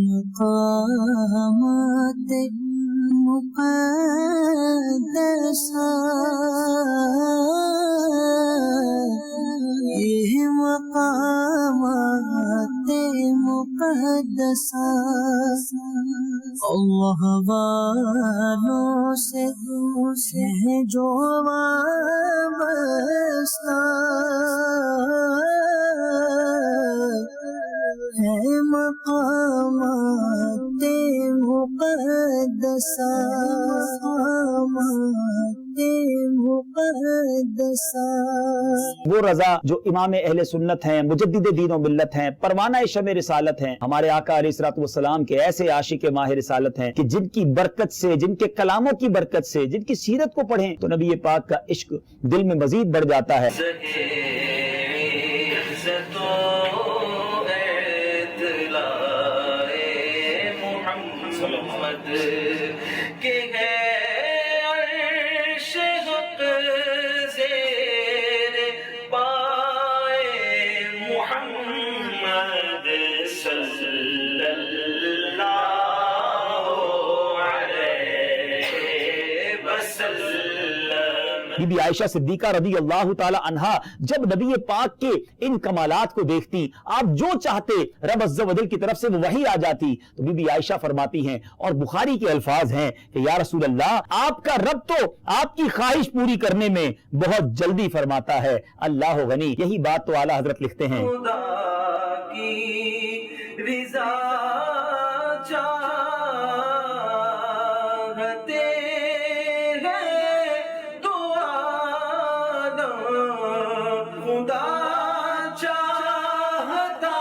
مقامات مقدسہ یہ مقامات مقدسہ اللہ والوں سے جو وابستہ ہے مقامات مقدسہ وہ رضا جو امام اہل سنت ہیں، مجدد دین و ملت ہیں، پروانہ شمع رسالت ہیں، ہمارے آقا علیہ الصلوۃ والسلام کے ایسے عاشق ماہ رسالت ہیں کہ جن کی برکت سے، جن کے کلاموں کی برکت سے، جن کی سیرت کو پڑھیں تو نبی پاک کا عشق دل میں مزید بڑھ جاتا ہے۔ بی بی عائشہ صدیقہ رضی اللہ تعالی عنہا جب نبی پاک کے ان کمالات کو دیکھتی، آپ جو چاہتے رب عز و جل کی طرف سے وہ وحی آ جاتی، تو بی بی عائشہ فرماتی ہیں اور بخاری کے الفاظ ہیں کہ یا رسول اللہ، آپ کا رب تو آپ کی خواہش پوری کرنے میں بہت جلدی فرماتا ہے، اللہ غنی۔ یہی بات تو اعلیٰ حضرت لکھتے ہیں خدا کی رضا چاہتے خدا چاہتا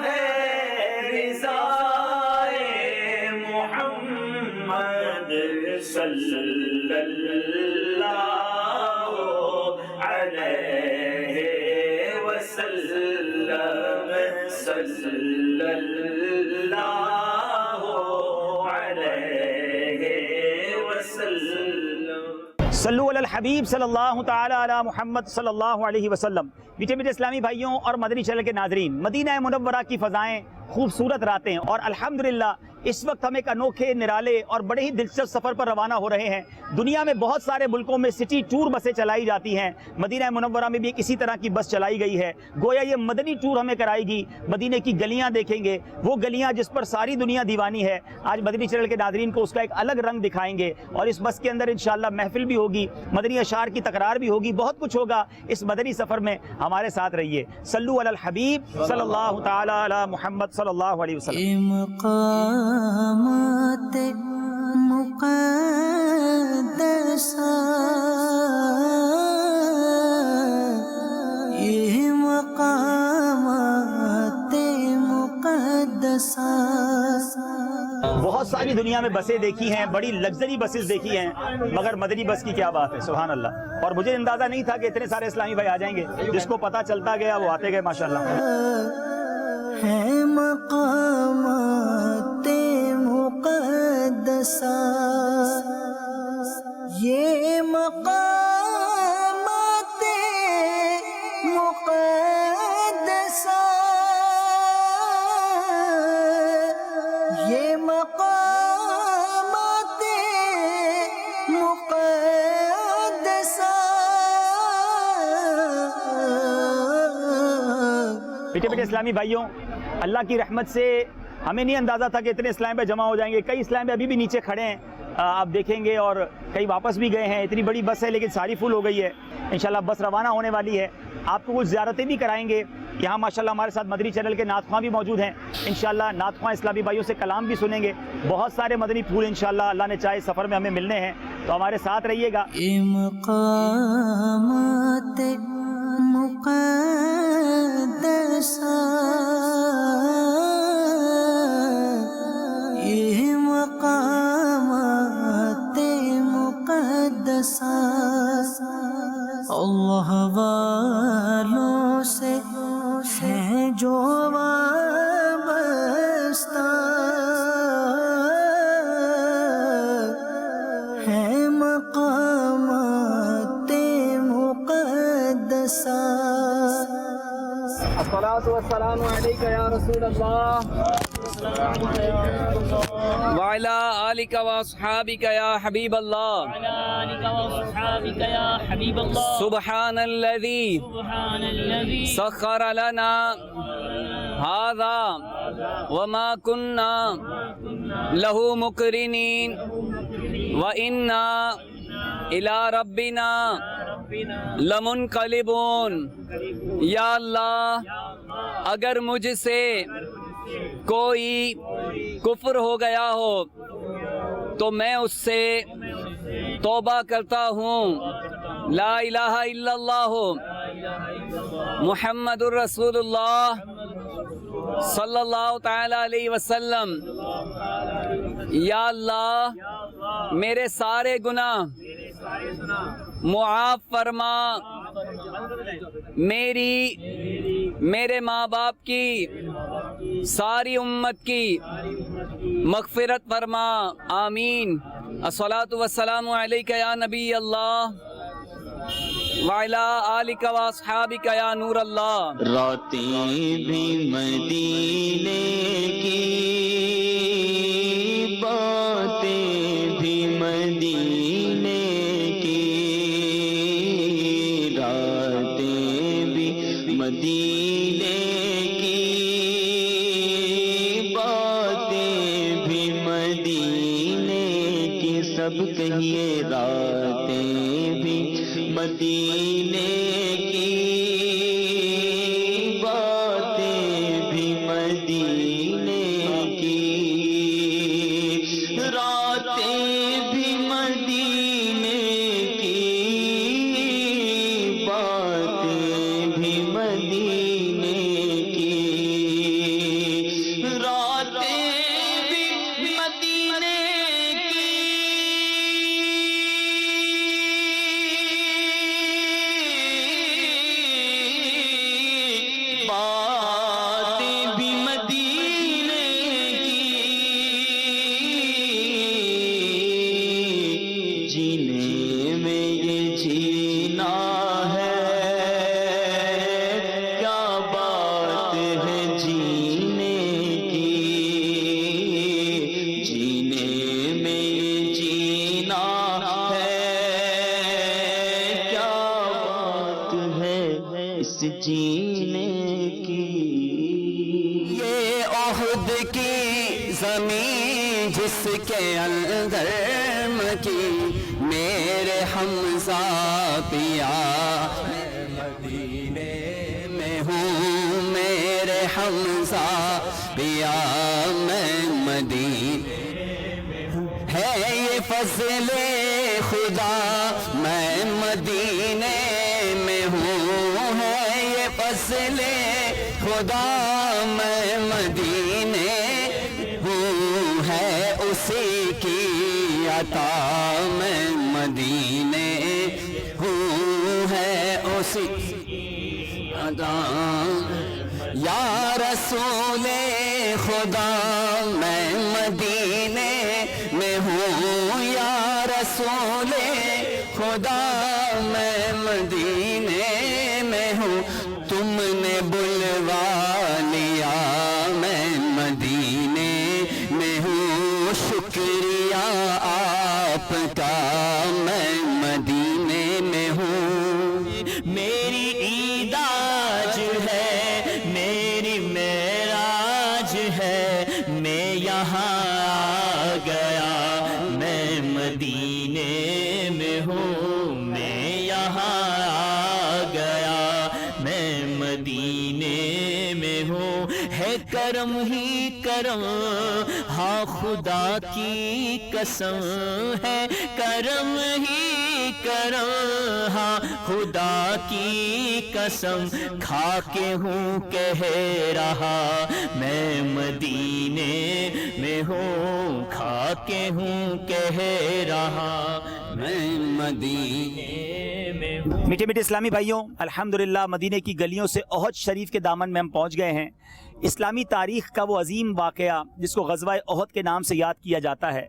ہے رضائے محمد صلی اللہ علیہ وسلم، صلی اللہ علیہ وسلم۔ صلو علی الحبیب صلی اللہ تعالی علی محمد صلی اللہ علیہ وسلم۔ میٹھے میٹھے اسلامی بھائیوں اور مدنی چینل کے ناظرین، مدینہ منورہ کی فضائیں، خوبصورت راتیں، اور الحمدللہ اس وقت ہم ایک انوکھے، نرالے اور بڑے ہی دلچسپ سفر پر روانہ ہو رہے ہیں۔ دنیا میں بہت سارے ملکوں میں سٹی ٹور بسیں چلائی جاتی ہیں، مدینہ منورہ میں بھی ایک اسی طرح کی بس چلائی گئی ہے۔ گویا یہ مدنی ٹور ہمیں کرائے گی، مدینے کی گلیاں دیکھیں گے، وہ گلیاں جس پر ساری دنیا دیوانی ہے۔ آج مدنی چینل کے ناظرین کو اس کا ایک الگ رنگ دکھائیں گے، اور اس بس کے اندر انشاءاللہ محفل بھی ہوگی، مدنی اشعار کی تکرار بھی ہوگی، بہت کچھ ہوگا۔ اس مدنی سفر میں ہمارے ساتھ رہیے۔ صلو علی الحبیب صلی اللہ تعالی علی محمد صلی اللہ علیہ وسلم۔ مقامات مقدسہ یہ مقامات مقدسہ۔ بہت ساری دنیا میں بسیں دیکھی ہیں، بڑی لگژری بسز دیکھی ہیں، مگر مدنی بس کی کیا بات ہے، سبحان اللہ۔ اور مجھے اندازہ نہیں تھا کہ اتنے سارے اسلامی بھائی آ جائیں گے، جس کو پتہ چلتا گیا وہ آتے گئے ماشاءاللہ۔ ہے مقامات مقدسہ یہ مقامات مقدسہ یہ مقامات مقدسہ۔ بیٹے بیٹے اسلامی بھائیوں، اللہ کی رحمت سے ہمیں نہیں اندازہ تھا کہ اتنے اسلام پہ جمع ہو جائیں گے۔ کئی اسلام پہ ابھی بھی نیچے کھڑے ہیں، آپ دیکھیں گے، اور کئی واپس بھی گئے ہیں۔ اتنی بڑی بس ہے لیکن ساری فل ہو گئی ہے۔ انشاءاللہ بس روانہ ہونے والی ہے، آپ کو کچھ زیارتیں بھی کرائیں گے۔ یہاں ماشاءاللہ ہمارے ساتھ مدنی چینل کے نعت خواں بھی موجود ہیں، انشاءاللہ نعت خواں اسلامی بھائیوں سے کلام بھی سنیں گے۔ بہت سارے مدنی پھول انشاءاللہ اللہ نے چاہے سفر میں ہمیں ملنے ہیں، تو ہمارے ساتھ رہیے گا۔ یہ مقامات مقدسہ یہ مقامات مقدسہ اللہ والوں سے ہے جو وابستہ ہے مقامات مقدسہ۔ الصلاۃ والسلام علیک یا رسول اللہ۔ وعلى آلك وأصحابك يا حبيب الله وعلى آلك وأصحابك يا حبيب الله سبحان الذي سبحان الذي سخر لنا هذا وما كنا له مقرنين وإنا إلى ربنا لمنقلبون. یا اللہ اگر مجھ سے کوئی کفر ہو گیا ہو تو میں اس سے توبہ کرتا ہوں. لا الہ الا اللہ محمد الرسول اللہ صلی اللہ تعالی علیہ وسلم. یا اللہ میرے سارے گناہ معاف فرما، میرے ماں باپ کی ساری امت کی مغفرت فرما. آمین. الصلاۃ والسلام علیک یا نبی اللہ وعلی آلک واصحابک یا نور اللہ. راتیں بھی مدینے کی، باتیں بھی مدینے کی، راتیں بھی مدینے کی، باتیں بھی مدینے کی، سب کہیے راتیں بھی مدینے کی، باتیں بھی مدینے کی، راتیں بھی مدینے کی، باتیں بھی مدینے کی، راتیں بھی مدینے کی، باتیں بھی مدینے کی، جینے میں یہ جینا ہے، کیا بات ہے جینے کی، جینے میں یہ جینا ہے، کیا بات ہے اس جینے کی. یہ عہد کی زمین جس کے اندر مکی میرے حمزہ پیا، میں مدینے میں ہوں میرے حمزہ پیا، میں مدینے ہے یہ فضل خدا، میں مدینے میں ہوں، ہے یہ فضل خدا، میں مدینے ہوں، ہے اسی کی عطا، میں مدینے ہوں، ہے اسی کی عطا. یا رسول خدا میں مدینے میں ہوں، یا رسول خدا میں مدینے میں ہوں، تم نے بلوا لیا میں مدینے میں ہوں، شکریہ آپ کا میں مدینے میں ہوں. میری عید آج ہے، میری معراج ہے، میں یہاں آ گیا، میں مدینے میں ہوں، میں یہاں آ گیا، میں مدینے میں ہوں. ہے کرم ہی کرم، ہاں خدا کی قسم ہے، کرم ہی کرم، ہاں خدا کی قسم، کھا کے ہوں کہہ رہا میں مدینے میں ہوں، کھا کے ہوں کہہ رہا میں مدینے میں ہوں. میٹھے میٹھے اسلامی بھائیوں، الحمدللہ مدینے کی گلیوں سے احد شریف کے دامن میں ہم پہنچ گئے ہیں. اسلامی تاریخ کا وہ عظیم واقعہ جس کو غزوہ احد کے نام سے یاد کیا جاتا ہے،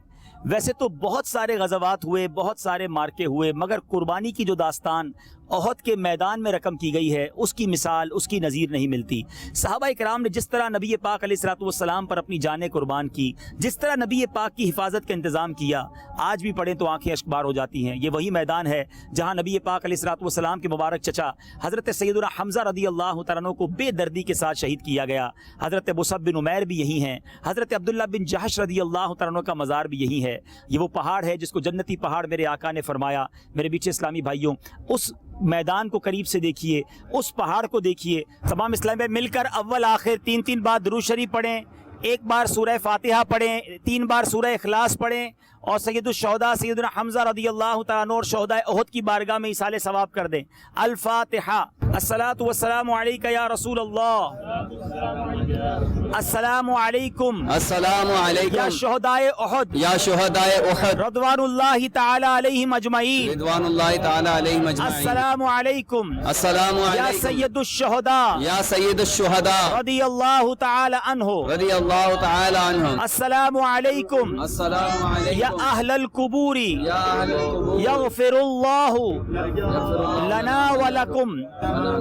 ویسے تو بہت سارے غزوات ہوئے، بہت سارے مارکے ہوئے، مگر قربانی کی جو داستان احد کے میدان میں رقم کی گئی ہے اس کی مثال، اس کی نظیر نہیں ملتی۔ صحابہ کرام نے جس طرح نبی پاک علیہ الصلوۃ والسلام پر اپنی جانیں قربان کی، جس طرح نبی پاک کی حفاظت کا انتظام کیا، آج بھی پڑھیں تو آنکھیں اشک بار ہو جاتی ہیں۔ یہ وہی میدان ہے جہاں نبی پاک علیہ الصلوۃ والسلام کے مبارک چچا حضرت سیدنا حمزہ رضی اللہ تعالیٰ عنہ کو بے دردی کے ساتھ شہید کیا گیا۔ حضرت مصعب بن عمیر بھی یہی ہیں، حضرت عبداللہ بن جحش رضی اللہ تعالیٰ عنہ کا مزار بھی یہی ہے۔ یہ وہ پہاڑ ہے جس کو جنتی پہاڑ میرے آقا نے فرمایا۔ میرے بیچے اسلامی بھائیوں، اس میدان کو قریب سے دیکھیے، اس پہاڑ کو دیکھیے۔ تمام اسلام میں مل کر اول آخر 3 بار درود شریف پڑھیں، 1 بار سورہ فاتحہ پڑھیں، 3 بار سورہ اخلاص پڑھیں، اور سید الشہداء سیدنا حمزہ رضی اللہ تعالیٰ عنہ اور شہداء احد کی بارگاہ میں ایصال ثواب کر دیں۔ الفاتحہ۔ الصلاۃ والسلام علیک یا رسول اللہ، السلام علیکم، السلام علیکم یا شہداء احد، یا شہداء احد رضوان اللہ تعالی علیہم اجمعین، رضوان اللہ تعالی علیہم اجمعین، السلام علیکم السلام یا علیکم سید الشہداء یا سید الشہداء رضی اللہ تعالی عنہ، رضی اللہ تعالی عنہم، السلام علیکم السلام علیکم یا اہل القبور، یا اہل القبور، یغفر اللہ لنا ولکم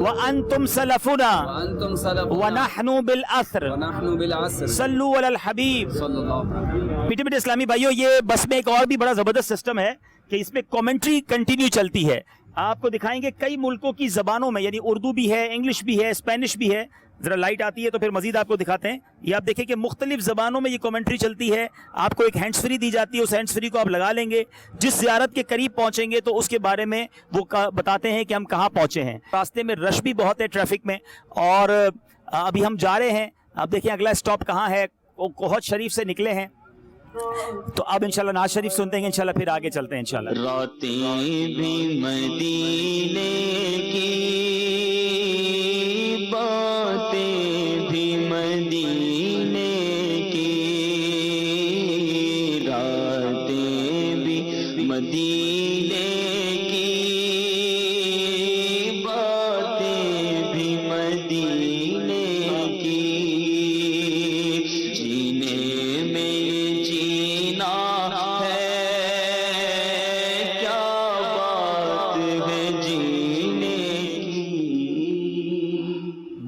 وانتم سلفنا وانتم سلفنا ونحن بالاثر، ونحن بالعصر، صلو علی الحبیب۔ صلی اللہ علیہ وسلم۔ میٹھے میٹھے اسلامی بھائیوں، یہ بس میں ایک اور بھی بڑا زبردست سسٹم ہے کہ اس میں کامنٹری کنٹینیو چلتی ہے۔ آپ کو دکھائیں گے کئی ملکوں کی زبانوں میں، یعنی اردو بھی ہے، انگلش بھی ہے، اسپینش بھی ہے۔ ذرا لائٹ آتی ہے تو پھر مزید آپ کو دکھاتے ہیں۔ یہ آپ دیکھیں کہ مختلف زبانوں میں یہ کامنٹری چلتی ہے۔ آپ کو ایک ہینڈز فری دی جاتی ہے، اس ہینڈز فری کو آپ لگا لیں گے، جس زیارت کے قریب پہنچیں گے تو اس کے بارے میں وہ بتاتے ہیں کہ ہم کہاں پہنچے ہیں۔ راستے میں رش بھی بہت ہے ٹریفک میں، اور ابھی ہم جا رہے ہیں۔ آپ دیکھیں اگلا اسٹاپ کہاں ہے، وہ کوہت شریف سے نکلے ہیں، تو اب انشاءاللہ ناز شریف سنتے ہیں، انشاءاللہ پھر آگے چلتے ہیں انشاءاللہ۔ راتیں بھی مدینے کی، باتیں بھی مدینے کی، راتیں بھی مدینے کی، باتیں بھی مدینے کی، جینے میں جینا ہے، کیا بات ہے جینے کی۔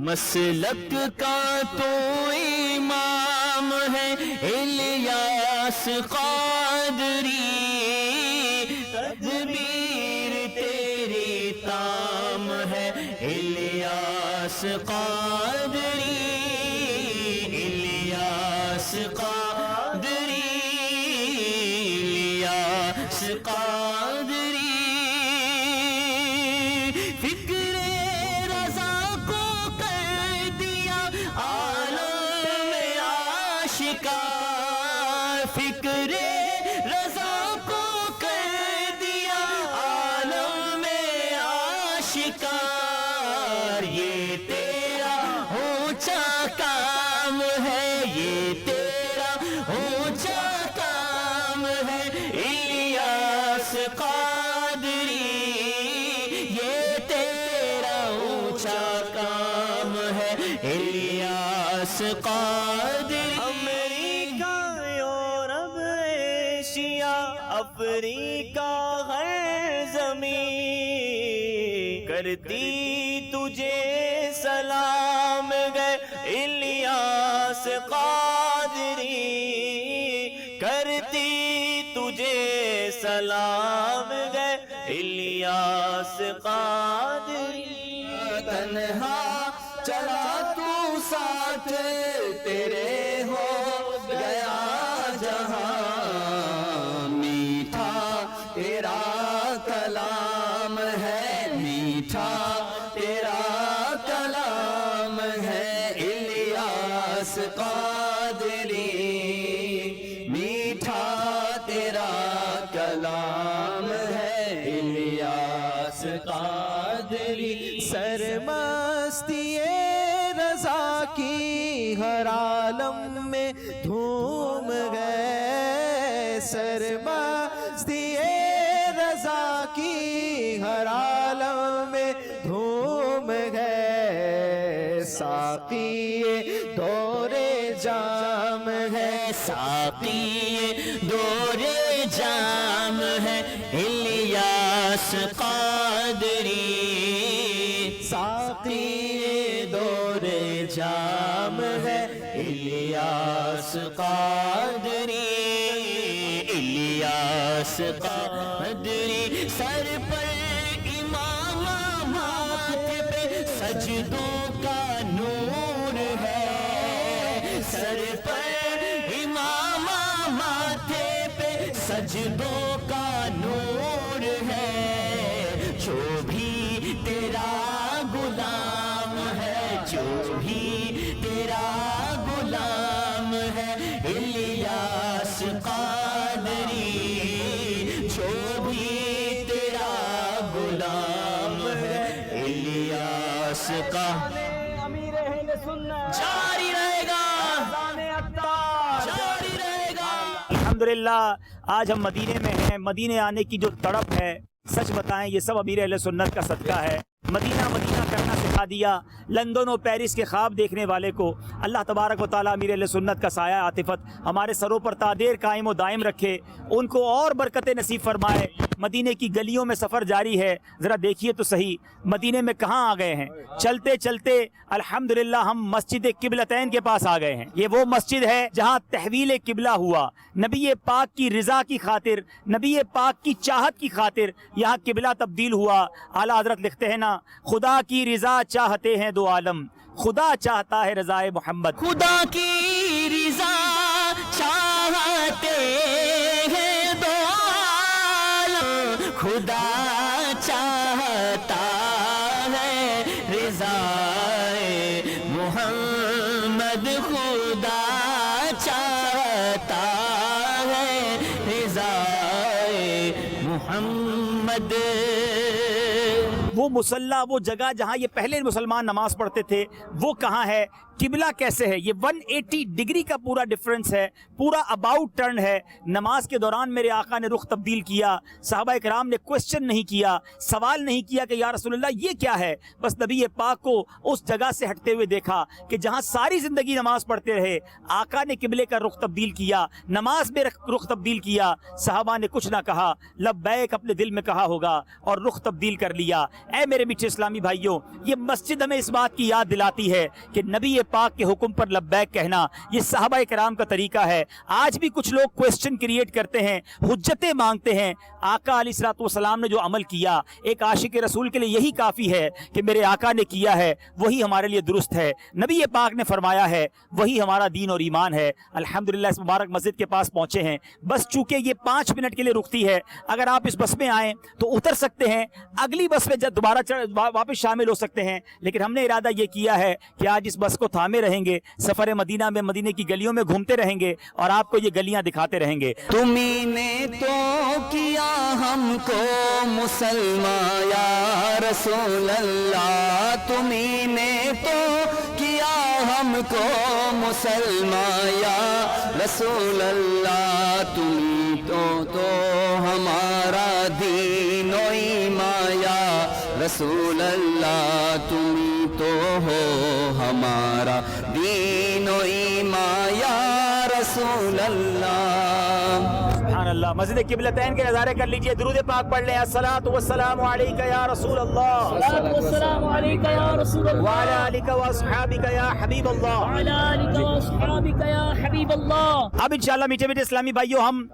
مسلک کا تو امام ہے الیاس قادری، تدبیر تیری تام ہے الیاس قادری، الیاس قادری، الیاس قادری، فکر رضا کو کر دیا عالم میں آشکار، فکر رضا کو کر دیا عالم میں آشکار، یہ تیرا اونچا کام ہے، یہ تیرا اونچا کام ہے الیاس قادری، یہ تیرا اونچا کام ہے الیاس قادری۔ امریکہ، یورپ، ایشیا، افریقہ، ہر زمین کرتی تجھے سلام گئے الیاس قادری، کرتی تجھے سلام گئے الیاس قادری۔ تنہا چلا تو ساتھ تیرے ہو گیا جہاں، میٹھا تیرا کلام ہے، میٹھا تیرا کلام ہے الیاس قادری، میٹھا تیرا کلام ہے الیاس قادری۔ سرمستی رضا کی ہر عالم میں دھوم گئے، سرمستی رضا کی ہر عالم میں دھوم گئے، ساقی دور جام ہے ساقی دور جام ہے الیاس قادری ساقی دور جام ہے الیاس قادری الیاس قادری سر پر امامہ ماتھے پہ سجدوں کا نور ہے سر پر امامہ ماتھے پہ سجدوں کا نور ہے جو بھی تیرا غلام ہے جو بھی تیرا غلام ہے الیاس قادری جو بھی تیرا غلام ہے الیاس کا جاری رہے گا جاری رہے گا الحمدللہ آج ہم مدینے میں ہیں. مدینے آنے کی جو تڑپ ہے سچ بتائیں یہ سب امیر اہل سنت کا صدقہ ہے. مدینہ مدینہ کرنا سکھا دیا. لندن و پیرس کے خواب دیکھنے والے کو اللہ تبارک و تعالیٰ امیر اہل سنت کا سایہ عاطفت ہمارے سروں پر تادیر قائم و دائم رکھے, ان کو اور برکت نصیب فرمائے. مدینے کی گلیوں میں سفر جاری ہے. ذرا دیکھیے تو صحیح مدینے میں کہاں آ گئے ہیں. چلتے چلتے الحمدللہ ہم مسجد قبلتین کے پاس آ گئے ہیں. یہ وہ مسجد ہے جہاں تحویل قبلہ ہوا. نبی پاک کی رضا کی خاطر, نبی پاک کی چاہت کی خاطر یہاں قبلہ تبدیل ہوا. اعلیٰ حضرت لکھتے ہیں نا, خدا کی رضا چاہتے ہیں دو عالم, خدا چاہتا ہے رضائے محمد. خدا کی رضا چاہتے ہیں دو عالم, خدا چاہتا ہے رضائے محمد, خدا چاہتا ہے رضائے محمد. وہ مصلی, وہ جگہ جہاں یہ پہلے مسلمان نماز پڑھتے تھے وہ کہاں ہے؟ قبلہ کیسے ہے؟ یہ 180 ڈگری کا پورا ڈیفرنس ہے, پورا اباؤٹ ٹرن ہے. نماز کے دوران میرے آقا نے رخ تبدیل کیا. صحابہ کرام نے کوشچن نہیں کیا, سوال نہیں کیا کہ یا رسول اللہ یہ کیا ہے. بس نبی پاک کو اس جگہ سے ہٹتے ہوئے دیکھا کہ جہاں ساری زندگی نماز پڑھتے رہے, آقا نے قبلے کا رخ تبدیل کیا, نماز میں رخ تبدیل کیا. صحابہ نے کچھ نہ کہا, لبیک اپنے دل میں کہا ہوگا اور رخ تبدیل کر لیا. اے میرے میٹھے اسلامی بھائیوں, یہ مسجد ہمیں اس بات کی یاد دلاتی ہے کہ نبی پاک کے حکم پر لبیک کہنا یہ صحابہ کرام کا طریقہ ہے. آج بھی کچھ لوگ کوسچن کریٹ کرتے ہیں, حجتیں مانگتے ہیں. آقا علیہ الصلوۃ والسلام نے جو عمل کیا, ایک عاشق رسول کے لیے یہی کافی ہے کہ میرے آقا نے کیا ہے وہی ہمارے لیے درست ہے, نبی پاک نے فرمایا ہے وہی ہمارا دین اور ایمان ہے. الحمدللہ اس مبارک مسجد کے پاس پہنچے ہیں. بس چونکہ یہ 5 منٹ کے لیے رکتی ہے, اگر آپ اس بس میں آئیں تو اتر سکتے ہیں, اگلی بس میں جب دوبارہ واپس شامل ہو سکتے ہیں. لیکن ہم نے ارادہ یہ کیا ہے کہ آج اس بس کو تھامے رہیں گے, سفر مدینہ میں مدینے کی گلیوں میں گھومتے رہیں گے اور آپ کو یہ گلیاں دکھاتے رہیں گے. تمہیں نے تو کیا ہم کو مسلمان یا رسول اللہ, تمہیں نے تو کیا ہم کو مسلمان یا رسول اللہ, تم تو ہمارا دین و ایمان یا رسول اللہ, تم تو ہو ہمارا دین و ایمان یا رسول اللہ. سبحان اللہ. مسجد قبلتین کے نظارے کر لیجئے, درود پاک پڑھ لیں. الصلاۃ والسلام علیک یا رسول اللہ, السلام علیکم یا رسول اللہ, وعلی آلک واصحابک یا حبیب اللہ. وعلی آلک واصحابک یا حبیب اللہ. اب انشاءاللہ میٹھے میٹھے اسلامی بھائیوں, ہم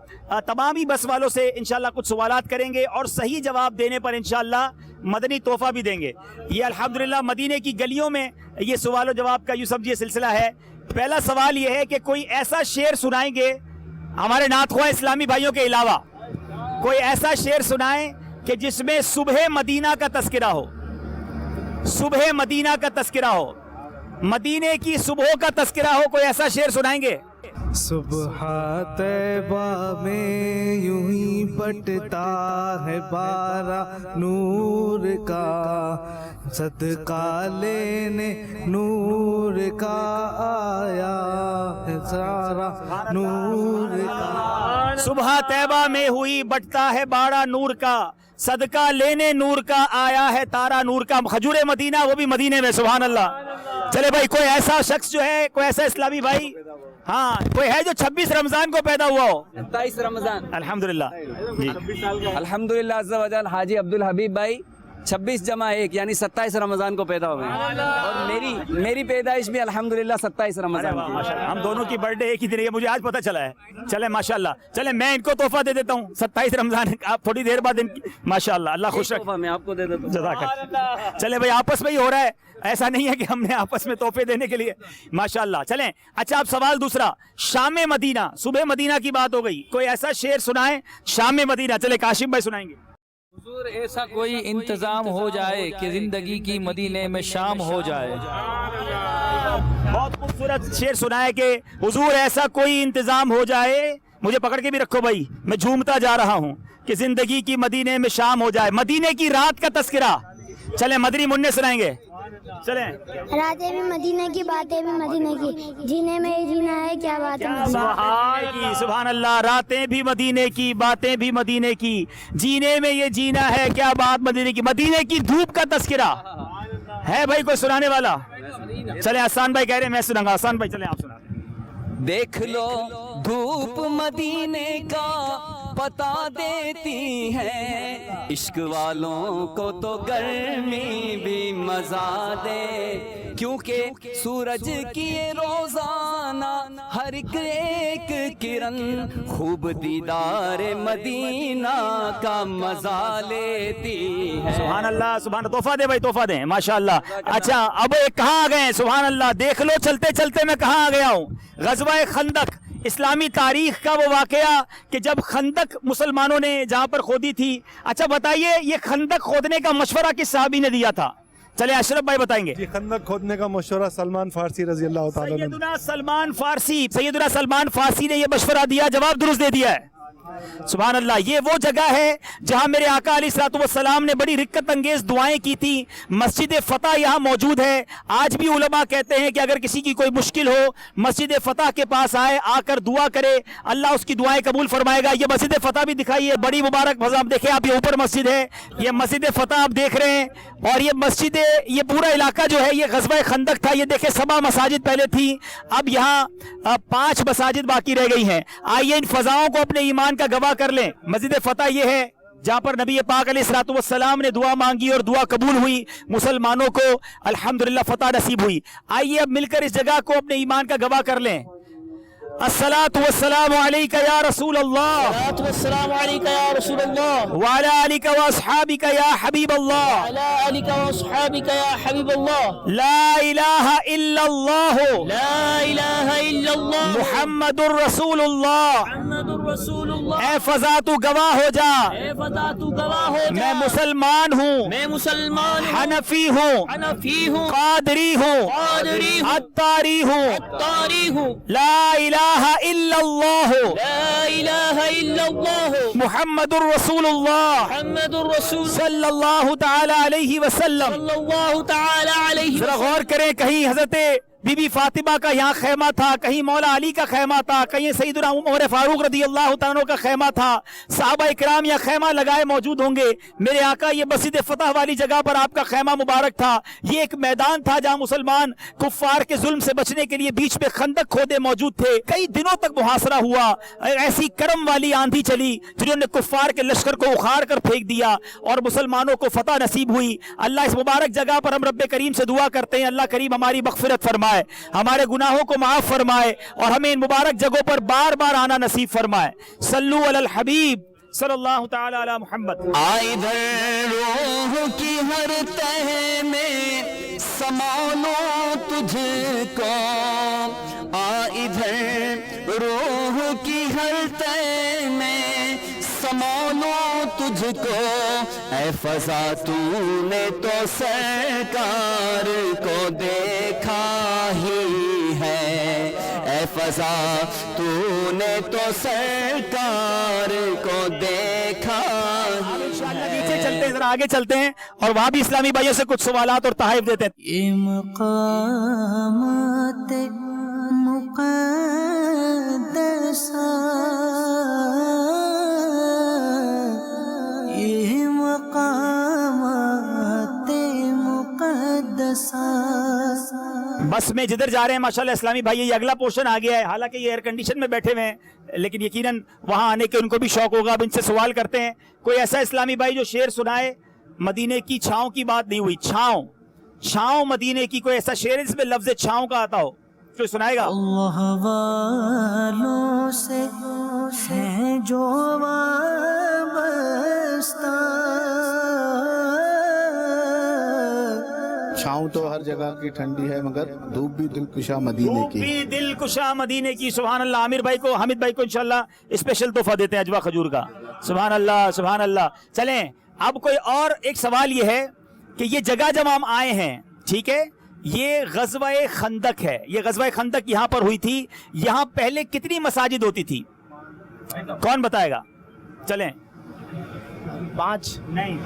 تمام ہی بس والوں سے انشاءاللہ کچھ سوالات کریں گے اور صحیح جواب دینے پر انشاءاللہ مدنی تحفہ بھی دیں گے. یہ الحمدللہ مدینے کی گلیوں میں یہ سوال و جواب کا یوں سمجھیے سلسلہ ہے. پہلا سوال یہ ہے کہ کوئی ایسا شعر سنائیں گے ہمارے نعت خواہ اسلامی بھائیوں کے علاوہ, کوئی ایسا شعر سنائیں کہ جس میں صبح مدینہ کا تذکرہ ہو, صبح مدینہ کا تذکرہ ہو, مدینے کی صبح کا تذکرہ ہو. کوئی ایسا شعر سنائیں گے؟ صبح طیبہ میں یوں ہی بٹتا ہے بارہ نور کا, صدقہ لینے نور کا آیا ہے سارا نور کا. صبح طیبہ میں ہوئی بٹتا ہے بارہ نور کا, صدقہ لینے نور کا آیا ہے تارا نور کا. کھجور مدینہ وہ بھی مدینے میں, سبحان اللہ. چلے بھائی کوئی ایسا شخص جو ہے, کوئی ایسا اسلامی بھائی, ہاں کوئی ہے جو 26 رمضان کو پیدا ہوا ہو؟ 27 رمضان. الحمدللہ جی. الحمدللہ عز و جل حاجی عبدالحبیب بھائی 26 جمع 1 یعنی 27 رمضان کو پیدا ہوئے ہیں, اور میری پیدائش بھی الحمدللہ 27 رمضان کی. ماشاءاللہ, ہم دونوں کی برتھ ڈے ایک ہی دن ہے, مجھے آج پتہ چلا ہے. چلے ماشاءاللہ, چلے میں ان کو تحفہ دے دیتا ہوں 27 رمضان, آپ تھوڑی دیر بعد ماشاءاللہ اللہ خوش رکھے. میں آپ کو دے دیتا ہوں. جزاک اللہ. چلے بھائی آپس میں ہی ہو رہا ہے, ایسا نہیں ہے کہ ہم نے آپس میں تحفے دینے کے لیے. ماشاءاللہ. چلیں اچھا, آپ سوال دوسرا, شام مدینہ, صبح مدینہ کی بات ہو گئی, کوئی ایسا شعر سنائیں شام مدینہ. چلے کاشم بھائی سنائیں گے. حضور ایسا کوئی انتظام ہو جائے کہ زندگی کی مدینے میں شام ہو جائے. بہت خوبصورت شعر سنا ہے کہ حضور ایسا کوئی انتظام ہو جائے, مجھے پکڑ کے بھی رکھو بھائی, میں جھومتا جا رہا ہوں, کہ زندگی کی مدینے میں شام ہو جائے. مدینے کی رات کا تذکرہ. چلیں مدنی منع سنائیں گے. چلیں. راتیں بھی مدینہ کی, باتیں بھی مدینہ کی, جینے میں یہ جینا ہے کیا بات ہے. سبحان اللہ. راتیں بھی مدینے کی, باتیں بھی مدینے کی, جینے میں یہ جینا ہے کیا بات مدینے کی. مدینے کی دھوپ کا تذکرہ ہے بھائی, کوئی سنانے والا؟ چلیں آسان بھائی کہہ رہے ہیں, میں سناؤں گا. آسان بھائی چلیں آپ سنا. دیکھ لو دھوپ مدینے کا پتا دیتی ہے, عشق والوں کو تو گرمی بھی مزہ دے, کیونکہ سورج کی روزانہ ہر ایک کرن خوب دیدار مدینہ کا مزہ لیتی ہے. سبحان اللہ, سبحان اللہ. تحفہ دے بھائی, تحفہ دیں ماشاءاللہ. اچھا اب کہاں آ گئے ہیں؟ سبحان اللہ. دیکھ لو چلتے چلتے میں کہاں آ گیا ہوں. غزوہ خندق, اسلامی تاریخ کا وہ واقعہ کہ جب خندق مسلمانوں نے جہاں پر کھودی تھی. اچھا بتائیے یہ خندق کھودنے کا مشورہ کس صحابی نے دیا تھا؟ چلے اشرف بھائی بتائیں گے. جی, خندق کھودنے کا مشورہ سلمان فارسی رضی اللہ تعالیٰ عنہ. سیدنا سلمان فارسی نے یہ مشورہ دیا, جواب درست دے دیا ہے. سبحان اللہ. یہ وہ جگہ ہے جہاں میرے آقا علیہ الصلوۃ والسلام نے بڑی رکت انگیز دعائیں کی تھی. مسجد فتح یہاں موجود ہے. آج بھی علماء کہتے ہیں کہ اگر کسی کی کوئی مشکل ہو مسجد فتح کے پاس آئے, آ کر دعا کرے, اللہ اس کی دعائیں قبول فرمائے گا. یہ مسجد فتح بھی دکھائی ہے, بڑی مبارک. آپ دیکھیں, آپ یہ اوپر مسجد ہے, یہ مسجد فتح آپ دیکھ رہے ہیں, اور یہ مسجد, یہ پورا علاقہ جو ہے یہ غزوہ خندق تھا. یہ دیکھیں 7 مساجد پہلے تھی, اب یہاں 5 مساجد باقی رہ گئی ہیں. آئیے ان فضاؤں کو اپنے ایمان کا گواہ کر لیں. مسجد فتح یہ ہے جہاں پر نبی پاک علیہ الصلوۃ والسلام نے دعا مانگی اور دعا قبول ہوئی, مسلمانوں کو الحمدللہ فتح نصیب ہوئی. آئیے اب مل کر اس جگہ کو اپنے ایمان کا گواہ کر لیں. الصلاۃ والسلام علیک یا رسول اللہ, والسلام علیک یا رسول اللہ, وعلی آلک واصحابک یا حبیب اللہ, وعلی آلک واصحابک یا حبیب اللہ, لا الہ الا اللہ, لا الہ الا اللہ, محمد الرسول اللہ. محمد الرسول اللہ. اے فضا تو گواہ ہو جا, اے فتح تو گواہ ہو جا, میں مسلمان ہوں, میں مسلمان ہوں, حنفی ہوں, حنفی ہوں, قادری ہوں, قادری ہوں, عطاری ہوں, طاری ہوں, لا الہ الا اللہ, لا الہ الا اللہ, محمد الرسول اللہ محمد الرسول صلی اللہ تعالی علیہ وسلم. صلی اللہ تعالی علیہ ذرا وسلم. غور کریں, کہیں حضرت بی بی فاطمہ کا یہاں خیمہ تھا, کہیں مولا علی کا خیمہ تھا, کہیں سیدنا عمر فاروق رضی اللہ تعالیٰ کا خیمہ تھا. صحابہ اکرام یا خیمہ لگائے موجود ہوں گے. میرے آقا یہ مسجد فتح والی جگہ پر آپ کا خیمہ مبارک تھا. یہ ایک میدان تھا جہاں مسلمان کفار کے ظلم سے بچنے کے لیے بیچ میں خندق کھودے موجود تھے. کئی دنوں تک محاصرہ ہوا, ایسی کرم والی آندھی چلی جنہوں نے کفار کے لشکر کو اکھاڑ کر پھینک دیا اور مسلمانوں کو فتح نصیب ہوئی. اللہ اس مبارک جگہ پر ہم رب کریم سے دعا کرتے ہیں, اللہ کریم ہماری مغفرت فرمائے, ہمارے گناہوں کو معاف فرمائے, اور ہمیں ان مبارک جگہوں پر بار بار آنا نصیب فرمائے. صلو علی الحبیب صلی اللہ تعالی علی محمد. ادھر روح کی ہر تہ میں سمالوں تجھ کو, ادھر روح کی ہر تہ میں سمالوں تجھ کو, اے فضا تو نے تو سرکار کو دیکھا ہی ہے, اے فضا تو نے تو سرکار کو دیکھا ہی ہے. نیچے چلتے ہیں, ذرا آگے چلتے ہیں, اور وہاں بھی اسلامی بھائیوں سے کچھ سوالات اور تحائف دیتے ہیں. یہ مقامات مقدسہ, یہ مقامات مقدسہ بس میں جدھر جا رہے ہیں ماشاءاللہ اسلامی بھائی یہ اگلا پورشن آ گیا ہے، حالانکہ یہ ایئر کنڈیشن میں بیٹھے ہوئے ہیں لیکن یقیناً وہاں آنے کے ان کو بھی شوق ہوگا. اب ان سے سوال کرتے ہیں کوئی ایسا اسلامی بھائی جو شعر سنائے. مدینے کی چھاؤں کی بات نہیں ہوئی، چھاؤں چھاؤں مدینے کی، کوئی ایسا شعر جس میں لفظ چھاؤں کا آتا ہو کوئی سنائے گا؟ اللہ والوں سے ہے جو وابستہ، چھاؤں تو ہر جگہ کی ٹھنڈی ہے مگر دھوپ بھی دلکشا مدینے دھوپ کی. بھی دل کشا مدینے کی. سبحان اللہ. عامر بھائی کو، حامد بھائی کو انشاءاللہ اسپیشل تحفہ دیتے ہیں اجوا کھجور کا. سبحان اللہ سبحان اللہ. چلیں اب کوئی اور ایک سوال یہ ہے کہ یہ جگہ جب ہم آئے ہیں ٹھیک ہے، یہ غزوہ خندق ہے، یہ غزوہ خندق یہاں پر ہوئی تھی. یہاں پہلے کتنی مساجد ہوتی تھی؟ کون بتائے گا؟ چلیں 5 نہیں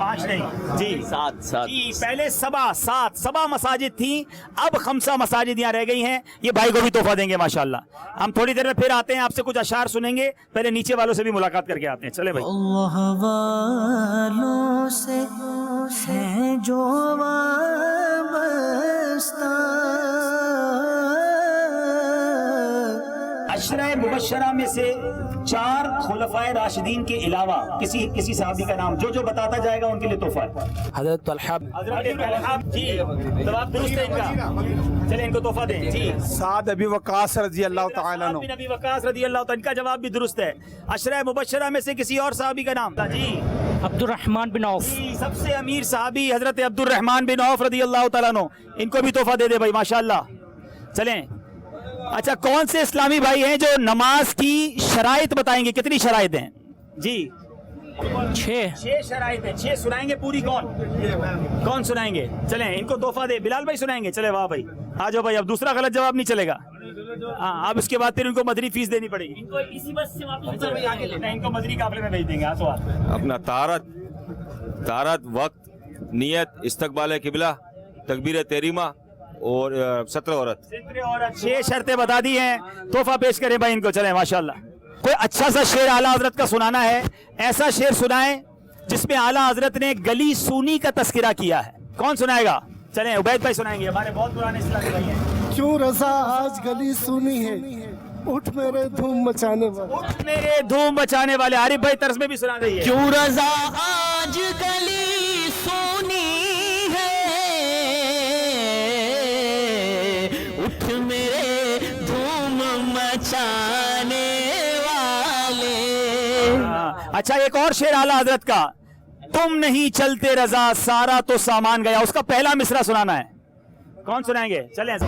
جی 7 جی پہلے 7 مساجد تھیں، اب 5 مساجد یہاں رہ گئی ہیں. یہ بھائی کو بھی تحفہ دیں گے ماشاءاللہ. ہم تھوڑی دیر میں پھر آتے ہیں، آپ سے کچھ اشعار سنیں گے، پہلے نیچے والوں سے بھی ملاقات کر کے آتے ہیں. چلے بھائی. اللہ والوں سے ہے جو وابستہ، عشرہ مبشرہ میں سے 4 خلفائے راشدین کے علاوہ کسی صحابی کا نام جو بتاتا جائے گا ان کے لیے تحفہ ہے. حضرت طلحہ جی جواب درست ہے ان کا. چلیں ان کو تحفہ دیں. جی سعد ابی وقاص رضی اللہ تعالیٰ عنہ. بن ابی وقاص رضی اللہ تعالیٰ، ان کا جواب بھی درست ہے. عشرہ مبشرہ میں سے کسی اور صحابی کا نام. جی عبد الرحمن بن عوف. جی سب سے امیر صحابی حضرت عبد الرحمن بن عوف رضی اللہ تعالیٰ عنہ، ان کو بھی تحفہ دے دے بھائی ماشاءاللہ. چلیں اچھا کون سے اسلامی بھائی ہیں جو نماز کی شرائط بتائیں گے؟ کتنی شرائط ہیں؟ جی 6 شرائط ہیں. 6 سنائیں گے پوری؟ کون سنائیں گے؟ چلیں ان کو تحفہ دے. بلال بھائی سنائیں گے؟ چلے واہ بھائی آ جاؤ بھائی. اب دوسرا غلط جواب نہیں چلے گا. ہاں اب اس کے بعد پھر ان کو مدنی فیس دینی پڑے گی. ان کو اسی بس سے واپس ان کو مدنی قافلے میں بھیج دیں گے. اپنا طہارت وقت، نیت، استقبال قبلہ، تکبیر تحریمہ اور 17 عورت. 6 شرطیں بتا دی ہیں. تحفہ پیش کریں بھائی ان کو. چلیں ماشاءاللہ. کوئی اچھا سا شعر اعلیٰ حضرت کا سنانا ہے، ایسا شعر سنائیں جس میں اعلیٰ حضرت نے گلی سونی کا تذکرہ کیا ہے. کون سنائے گا؟ چلیں عبید بھائی سنائیں گے، ہمارے بہت پرانے اسلامی بھائی ہیں. کیوں رضا آج گلی سونی ہے، اٹھ میرے دھوم مچانے والے. اٹھ میرے دھوم بچانے والے. عارف بھائی طرز میں بھی سنا دیں. کیوں رضا آج گلی سونی ہے، اٹھ میرے دھوم مچانے والے. اچھا ایک اور شعر اعلیٰ حضرت کا، تم نہیں چلتے رضا سارا تو سامان گیا، اس کا پہلا مصرع سنانا ہے. کون سنائیں گے؟ چلیں.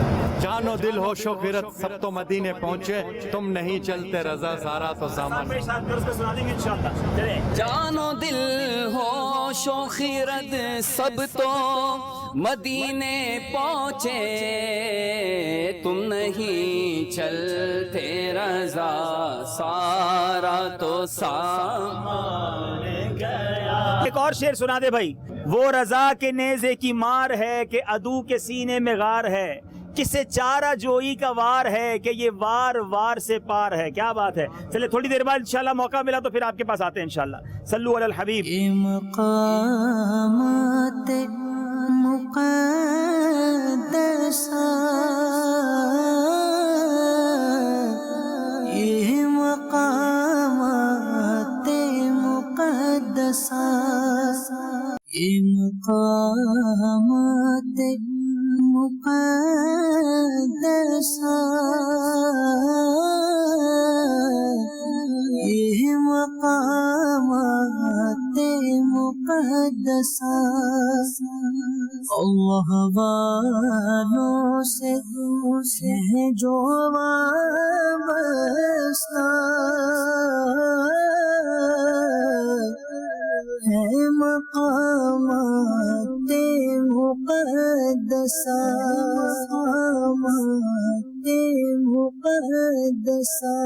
جان و دل ہوش و غیرت سب تو مدینے پہنچے، تم نہیں چلتے رضا سارا تو سامان. سنا دیں گے انشاءاللہ. چلیں. جان و دل ہوش و خیرت سب تو مدینے پہنچے، تم نہیں چلتے رضا سارا تو سامان گیا. ایک اور شعر سنا دے بھائی. وہ رضا کے نیزے کی مار ہے کہ عدو کے سینے میں غار ہے، کسے چارہ جوئی کا وار ہے کہ یہ وار وار سے پار ہے. کیا بات ہے. چلے تھوڑی دیر بعد انشاءاللہ موقع ملا تو پھر آپ کے پاس آتے ہیں انشاءاللہ. صلو علی الحبیب. یہ مقامات مقدسہ، یہ مقامات مقدسہ، یہ مقامات مقدسہ، یہ مقامات مقدسہ، اللہ والوں سے ہے جو وابستہ، ہے مقامات مقدسہ، مقامات مقدسہ.